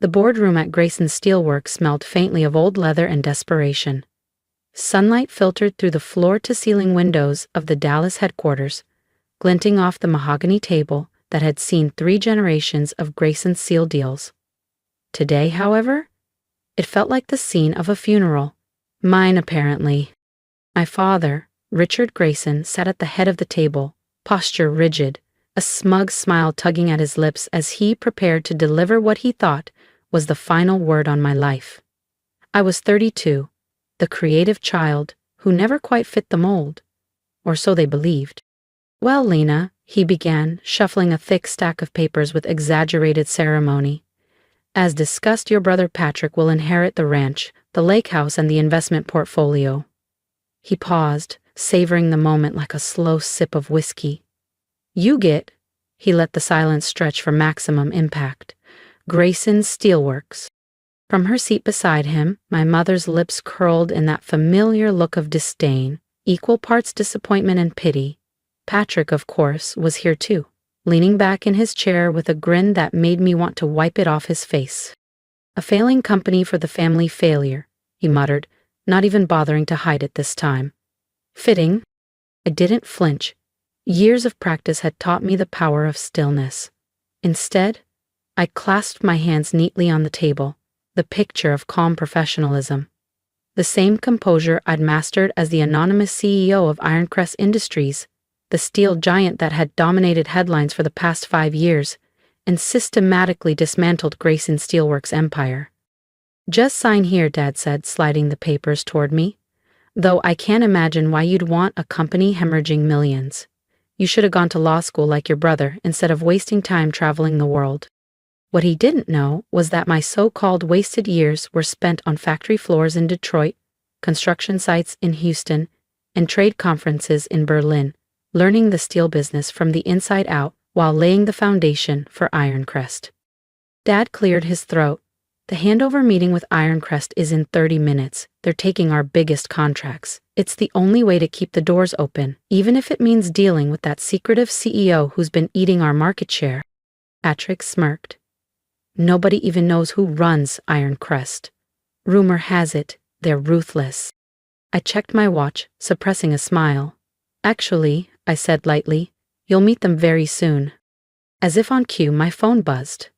The boardroom at Grayson Steelworks smelled faintly of old leather and desperation. Sunlight filtered through the floor-to-ceiling windows of the Dallas headquarters, glinting off the mahogany table that had seen 3 generations of Grayson Steel deals. Today, however, it felt like the scene of a funeral. Mine, apparently. My father, Richard Grayson, sat at the head of the table, posture rigid, a smug smile tugging at his lips as he prepared to deliver what he thought was the final word on my life. I was 32, the creative child who never quite fit the mold, or so they believed. "Well, Lena," he began, shuffling a thick stack of papers with exaggerated ceremony. "As discussed, your brother Patrick will inherit the ranch, the lake house, and the investment portfolio." He paused, savoring the moment like a slow sip of whiskey. "You get," he let the silence stretch for maximum impact, "Grayson Steelworks." From her seat beside him, my mother's lips curled in that familiar look of disdain, equal parts disappointment and pity. Patrick, of course, was here too, leaning back in his chair with a grin that made me want to wipe it off his face. "A failing company for the family failure," he muttered, not even bothering to hide it this time. "Fitting." I didn't flinch. Years of practice had taught me the power of stillness. Instead, I clasped my hands neatly on the table, the picture of calm professionalism. The same composure I'd mastered as the anonymous CEO of Ironcrest Industries, the steel giant that had dominated headlines for the past 5 years and systematically dismantled Grayson Steelworks' empire. "Just sign here," Dad said, sliding the papers toward me. "Though I can't imagine why you'd want a company hemorrhaging millions. You should have gone to law school like your brother instead of wasting time traveling the world." What he didn't know was that my so-called wasted years were spent on factory floors in Detroit, construction sites in Houston, and trade conferences in Berlin, learning the steel business from the inside out while laying the foundation for Ironcrest. Dad cleared his throat. "The handover meeting with Ironcrest is in 30 minutes. They're taking our biggest contracts. It's the only way to keep the doors open, even if it means dealing with that secretive CEO who's been eating our market share." Patrick smirked. "Nobody even knows who runs Ironcrest. Rumor has it, they're ruthless." I checked my watch, suppressing a smile. "Actually," I said lightly, "you'll meet them very soon." As if on cue, my phone buzzed.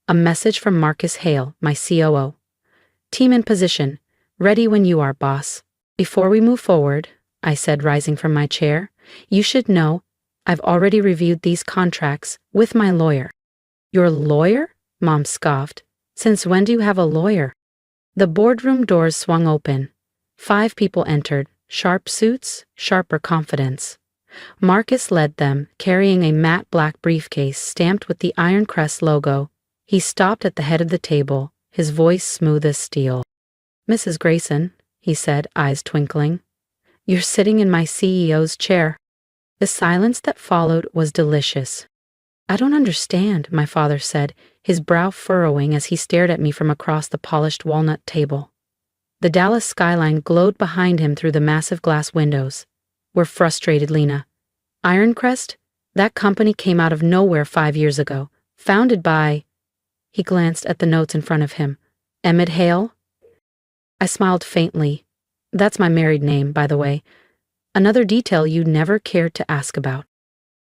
A message from Marcus Hale, my COO. "Team in position. Ready when you are, boss." "Before we move forward," I said, rising from my chair, "you should know I've already reviewed these contracts with my lawyer." "Your lawyer?" Mom scoffed. "Since when do you have a lawyer?" The boardroom doors swung open. 5 people entered, sharp suits, sharper confidence. Marcus led them, carrying a matte black briefcase stamped with the Ironcrest logo. He stopped at the head of the table, his voice smooth as steel. "Mrs. Grayson," he said, eyes twinkling, "you're sitting in my CEO's chair." The silence that followed was delicious. "I don't understand," my father said, his brow furrowing as he stared at me from across the polished walnut table. The Dallas skyline glowed behind him through the massive glass windows. "We're frustrated, Lena. Ironcrest? That company came out of nowhere 5 years ago, founded by—" He glanced at the notes in front of him. "Emmett Hale?" I smiled faintly. "That's my married name, by the way. Another detail you never cared to ask about."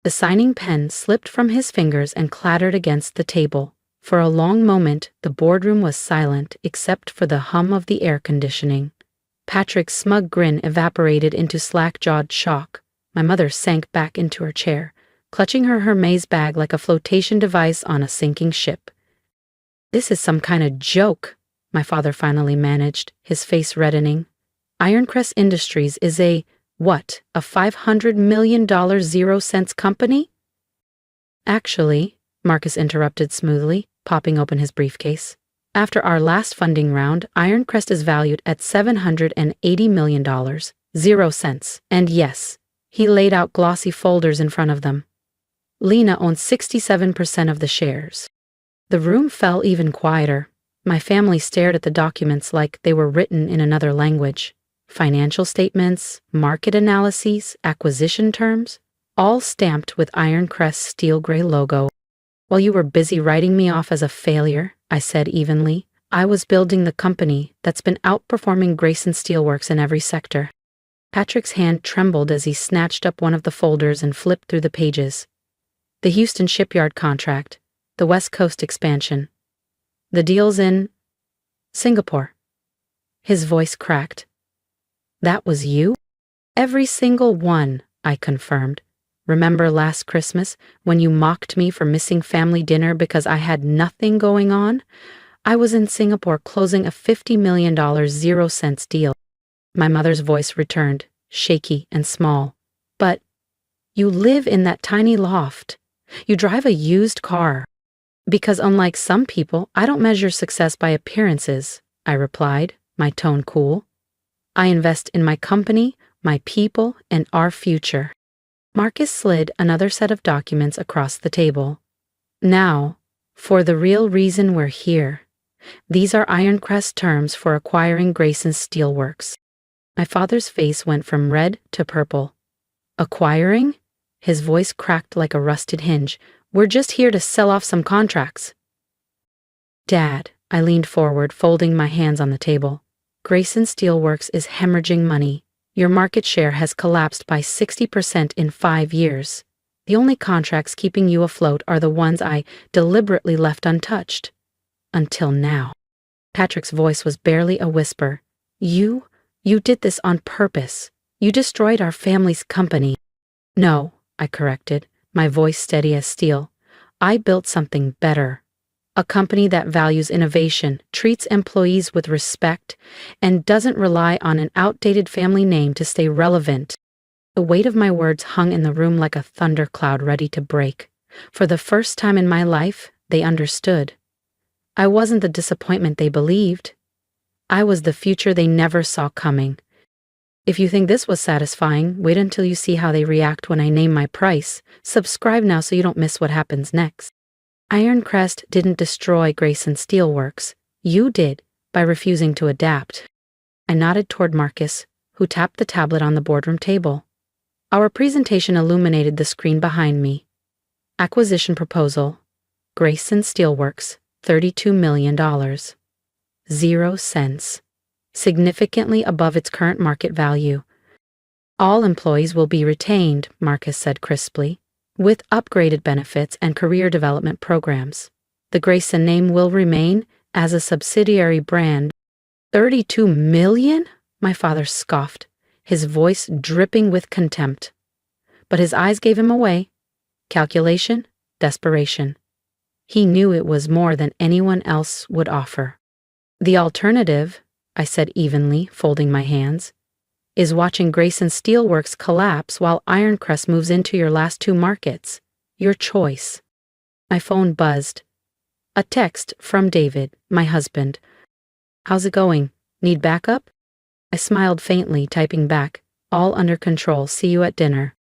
The signing pen slipped from his fingers and clattered against the table. For a long moment, the boardroom was silent except for the hum of the air conditioning. Patrick's smug grin evaporated into slack-jawed shock. My mother sank back into her chair, clutching her Hermes bag like a flotation device on a sinking ship. "This is some kind of joke," my father finally managed, his face reddening. "Ironcrest Industries is a $500 million 0-cents company?" "Actually," Marcus interrupted smoothly, popping open his briefcase, "after our last funding round, Ironcrest is valued at $780 million, 0 cents. And yes," he laid out glossy folders in front of them, "Lena owns 67% of the shares." The room fell even quieter. My family stared at the documents like they were written in another language. Financial statements, market analyses, acquisition terms, all stamped with Ironcrest's steel gray logo. While you were busy writing me off as a failure, I said evenly, I was building the company that's been outperforming Grayson Steelworks in every sector. Patrick's hand trembled as he snatched up one of the folders and flipped through the pages. The Houston shipyard contract, the West Coast expansion, the deals in Singapore. His voice cracked. That was you? Every single one, I confirmed. Remember last Christmas when you mocked me for missing family dinner because I had nothing going on? I was in Singapore closing a $50 million 0 cents deal. My mother's voice returned, shaky and small. But you live in that tiny loft. You drive a used car. Because unlike some people, I don't measure success by appearances, I replied, my tone cool. I invest in my company, my people, and our future. Marcus slid another set of documents across the table. Now, for the real reason we're here. These are Ironcrest terms for acquiring Grayson Steelworks. My father's face went from red to purple. Acquiring? His voice cracked like a rusted hinge. We're just here to sell off some contracts. Dad, I leaned forward, folding my hands on the table. Grayson Steelworks is hemorrhaging money. Your market share has collapsed by 60% in 5 years. The only contracts keeping you afloat are the ones I deliberately left untouched. Until now. Patrick's voice was barely a whisper. You did this on purpose. You destroyed our family's company. No, I corrected, my voice steady as steel. I built something better. A company that values innovation, treats employees with respect, and doesn't rely on an outdated family name to stay relevant. The weight of my words hung in the room like a thundercloud ready to break. For the first time in my life, they understood. I wasn't the disappointment they believed. I was the future they never saw coming. If you think this was satisfying, wait until you see how they react when I name my price. Subscribe now so you don't miss what happens next. Ironcrest didn't destroy Grayson Steelworks. You did, by refusing to adapt. I nodded toward Marcus, who tapped the tablet on the boardroom table. Our presentation illuminated the screen behind me. Acquisition proposal. Grayson Steelworks, $32 million. 0 cents. Significantly above its current market value. All employees will be retained, Marcus said crisply, with upgraded benefits and career development programs. The Grayson name will remain as a subsidiary brand. 32 million? My father scoffed, his voice dripping with contempt. But his eyes gave him away. Calculation, desperation. He knew it was more than anyone else would offer. The alternative, I said evenly, folding my hands, is watching Grayson Steelworks collapse while Ironcrest moves into your last 2 markets. Your choice. My phone buzzed. A text from David, my husband. How's it going? Need backup? I smiled faintly, typing back. All under control. See you at dinner.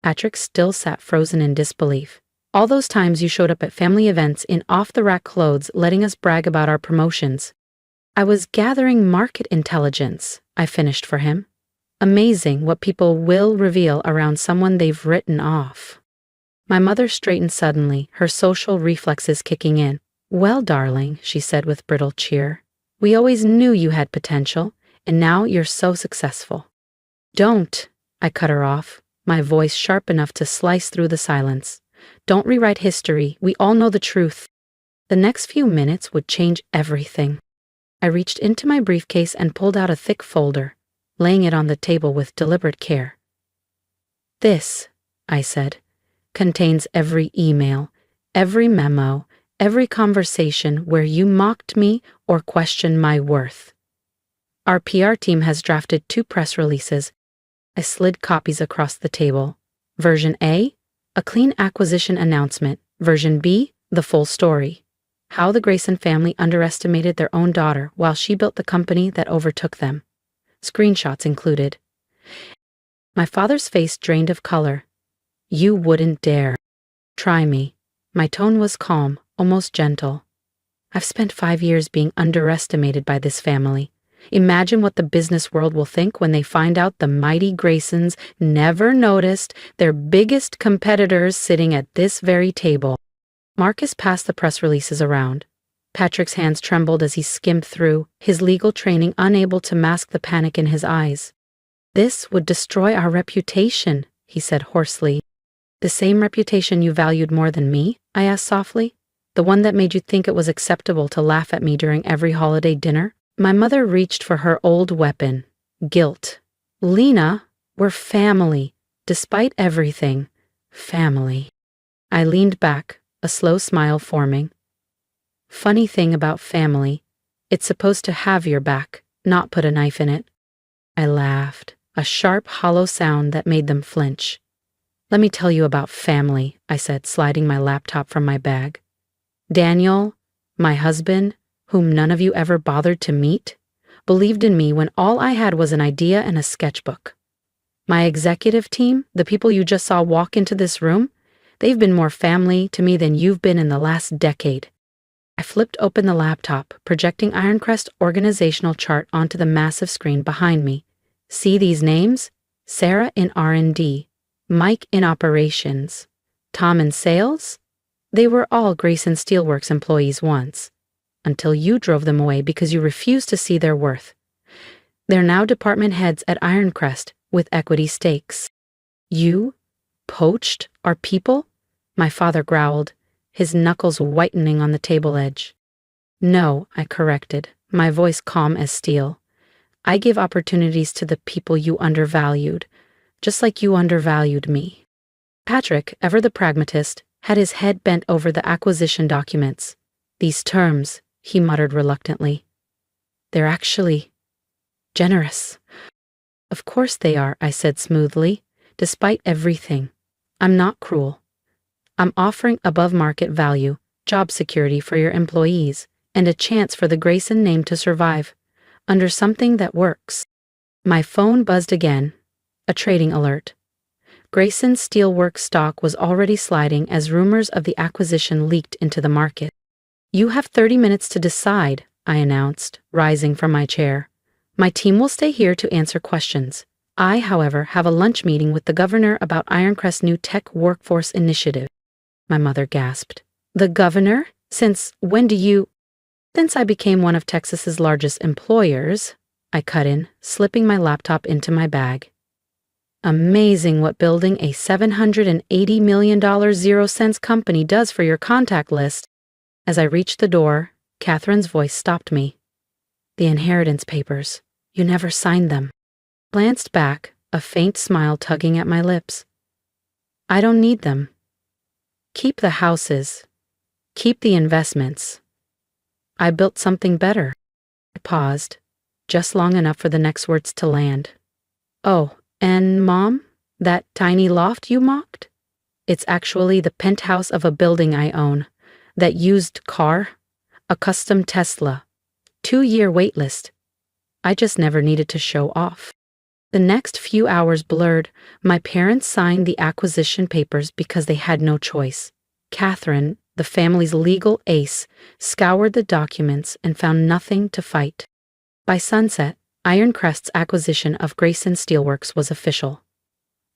Patrick still sat frozen in disbelief. All those times you showed up at family events in off-the-rack clothes, letting us brag about our promotions. I was gathering market intelligence, I finished for him. Amazing what people will reveal around someone they've written off. My mother straightened suddenly, her social reflexes kicking in. Well, darling, she said with brittle cheer, we always knew you had potential, and now you're so successful. Don't, I cut her off, my voice sharp enough to slice through the silence. Don't rewrite history, we all know the truth. The next few minutes would change everything. I reached into my briefcase and pulled out a thick folder, laying it on the table with deliberate care. This, I said, contains every email, every memo, every conversation where you mocked me or questioned my worth. Our PR team has drafted 2 press releases. I slid copies across the table. Version A, a clean acquisition announcement. Version B, the full story. How the Grayson family underestimated their own daughter while she built the company that overtook them. Screenshots included. My father's face drained of color. You wouldn't dare. Try me. My tone was calm, almost gentle. I've spent 5 years being underestimated by this family. Imagine what the business world will think when they find out the mighty Graysons never noticed their biggest competitors sitting at this very table. Marcus passed the press releases around. Patrick's hands trembled as he skimmed through, his legal training unable to mask the panic in his eyes. "This would destroy our reputation," he said hoarsely. "The same reputation you valued more than me?" I asked softly. "The one that made you think it was acceptable to laugh at me during every holiday dinner?" My mother reached for her old weapon, guilt. "Lena, we're family. Despite everything, family." I leaned back, a slow smile forming. "Funny thing about family, it's supposed to have your back, not put a knife in it." I laughed, a sharp, hollow sound that made them flinch. "Let me tell you about family," I said, sliding my laptop from my bag. "Daniel, my husband, whom none of you ever bothered to meet, believed in me when all I had was an idea and a sketchbook. My executive team, the people you just saw walk into this room, they've been more family to me than you've been in the last decade." I flipped open the laptop, projecting Ironcrest's organizational chart onto the massive screen behind me. "See these names? Sarah in R&D, Mike in operations, Tom in sales? They were all Grayson Steelworks employees once, until you drove them away because you refused to see their worth. They're now department heads at Ironcrest with equity stakes." "You poached our people?" my father growled, his knuckles whitening on the table edge. "No," I corrected, my voice calm as steel. "I give opportunities to the people you undervalued, just like you undervalued me." Patrick, ever the pragmatist, had his head bent over the acquisition documents. "These terms," he muttered reluctantly. "They're actually generous." "Of course they are," I said smoothly. "Despite everything, I'm not cruel. I'm offering above-market value, job security for your employees, and a chance for the Grayson name to survive, under something that works." My phone buzzed again, a trading alert. Grayson Steelworks stock was already sliding as rumors of the acquisition leaked into the market. "You have 30 minutes to decide," I announced, rising from my chair. "My team will stay here to answer questions. I, however, have a lunch meeting with the governor about Ironcrest's new tech workforce initiative." My mother gasped. "The governor? Since when do you—" "Since I became one of Texas's largest employers," I cut in, slipping my laptop into my bag. "Amazing what building a $780 million 0-cents company does for your contact list." As I reached the door, Catherine's voice stopped me. "The inheritance papers. You never signed them." Glanced back, a faint smile tugging at my lips. "I don't need them. Keep the houses. Keep the investments. I built something better." I paused, just long enough for the next words to land. "Oh, and Mom, that tiny loft you mocked? It's actually the penthouse of a building I own. That used car, a custom Tesla, 2-year wait list. I just never needed to show off." The next few hours blurred. My parents signed the acquisition papers because they had no choice. Catherine, the family's legal ace, scoured the documents and found nothing to fight. By sunset, Ironcrest's acquisition of Grayson Steelworks was official.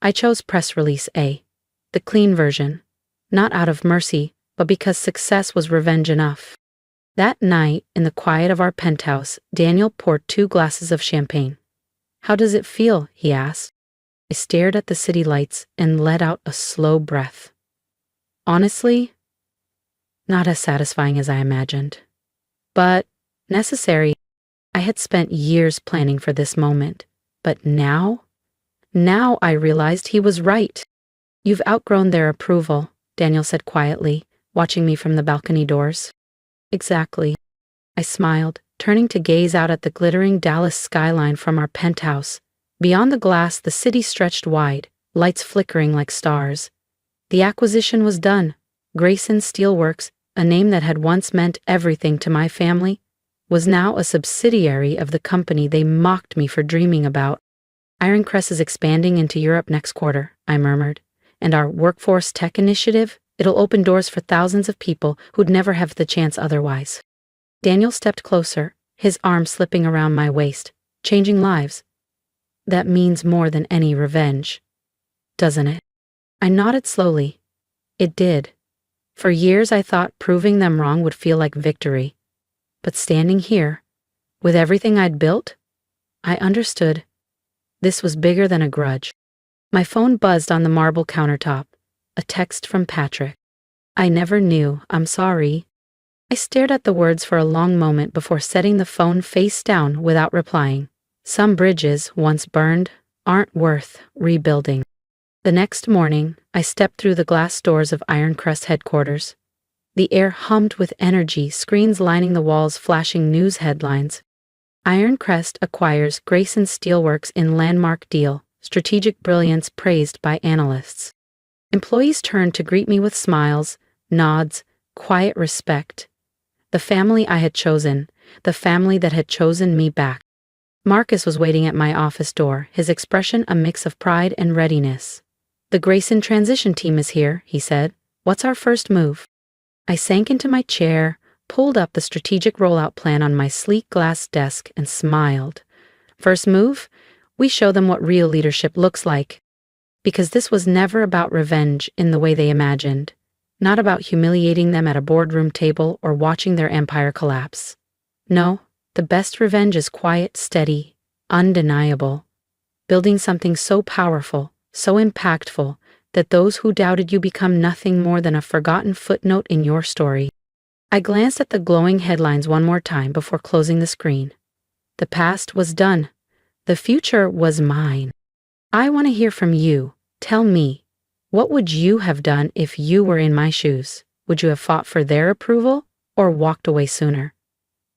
I chose press release A, the clean version, not out of mercy, but because success was revenge enough. That night, in the quiet of our penthouse, Daniel poured 2 glasses of champagne. "How does it feel?" he asked. I stared at the city lights and let out a slow breath. "Honestly, not as satisfying as I imagined. But necessary. I had spent years planning for this moment. But now I realized he was right." "You've outgrown their approval," Daniel said quietly, watching me from the balcony doors. "Exactly." I smiled, turning to gaze out at the glittering Dallas skyline from our penthouse. Beyond the glass, the city stretched wide, lights flickering like stars. The acquisition was done. Grayson Steelworks, a name that had once meant everything to my family, was now a subsidiary of the company they mocked me for dreaming about. "Ironcrest is expanding into Europe next quarter," I murmured. "And our workforce tech initiative, it'll open doors for thousands of people who'd never have the chance otherwise." Daniel stepped closer, his arm slipping around my waist. "Changing lives. That means more than any revenge, doesn't it?" I nodded slowly. It did. For years I thought proving them wrong would feel like victory. But standing here, with everything I'd built, I understood this was bigger than a grudge. My phone buzzed on the marble countertop. A text from Patrick. "I never knew, I'm sorry." I stared at the words for a long moment before setting the phone face down without replying. Some bridges, once burned, aren't worth rebuilding. The next morning, I stepped through the glass doors of Ironcrest headquarters. The air hummed with energy, screens lining the walls flashing news headlines. Ironcrest acquires Grayson Steelworks in landmark deal, strategic brilliance praised by analysts. Employees turned to greet me with smiles, nods, quiet respect. The family I had chosen, the family that had chosen me back. Marcus was waiting at my office door, his expression a mix of pride and readiness. "The Grayson transition team is here," he said. "What's our first move?" I sank into my chair, pulled up the strategic rollout plan on my sleek glass desk, and smiled. First move? We show them what real leadership looks like. Because this was never about revenge in the way they imagined, not about humiliating them at a boardroom table or watching their empire collapse. No, the best revenge is quiet, steady, undeniable. Building something so powerful, so impactful, that those who doubted you become nothing more than a forgotten footnote in your story. I glanced at the glowing headlines one more time before closing the screen. The past was done. The future was mine. I want to hear from you. Tell me, what would you have done if you were in my shoes? Would you have fought for their approval or walked away sooner?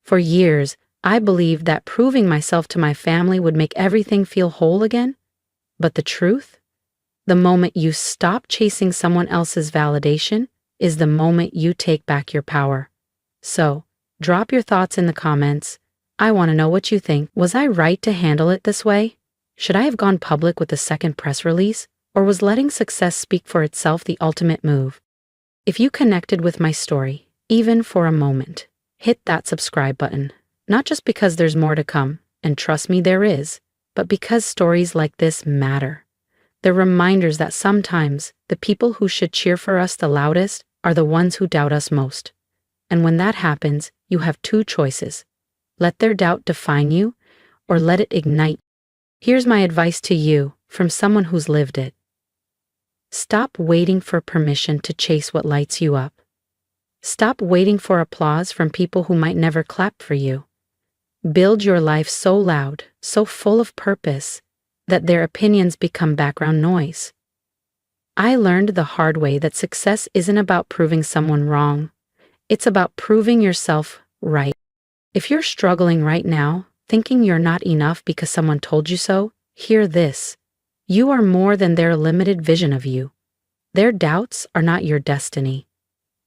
For years, I believed that proving myself to my family would make everything feel whole again. But the truth? The moment you stop chasing someone else's validation is the moment you take back your power. So, drop your thoughts in the comments. I want to know what you think. Was I right to handle it this way? Should I have gone public with the second press release? Or was letting success speak for itself the ultimate move? If you connected with my story, even for a moment, hit that subscribe button. Not just because there's more to come, and trust me there is, but because stories like this matter. They're reminders that sometimes the people who should cheer for us the loudest are the ones who doubt us most. And when that happens, you have two choices. Let their doubt define you, or let it ignite. Here's my advice to you, from someone who's lived it. Stop waiting for permission to chase what lights you up. Stop waiting for applause from people who might never clap for you. Build your life so loud, so full of purpose, that their opinions become background noise. I learned the hard way that success isn't about proving someone wrong. It's about proving yourself right. If you're struggling right now, thinking you're not enough because someone told you so, hear this. You are more than their limited vision of you. Their doubts are not your destiny.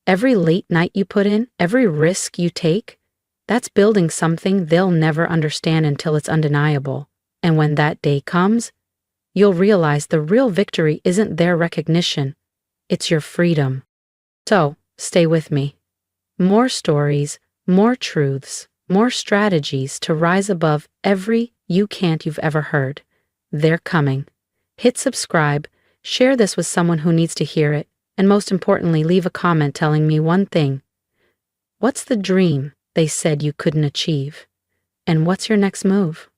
Every late night you put in, every risk you take, that's building something they'll never understand until it's undeniable. And when that day comes, you'll realize the real victory isn't their recognition, it's your freedom. So, stay with me. More stories, more truths, more strategies to rise above every you can't you've ever heard. They're coming. Hit subscribe, share this with someone who needs to hear it, and most importantly, leave a comment telling me one thing. What's the dream they said you couldn't achieve? And what's your next move?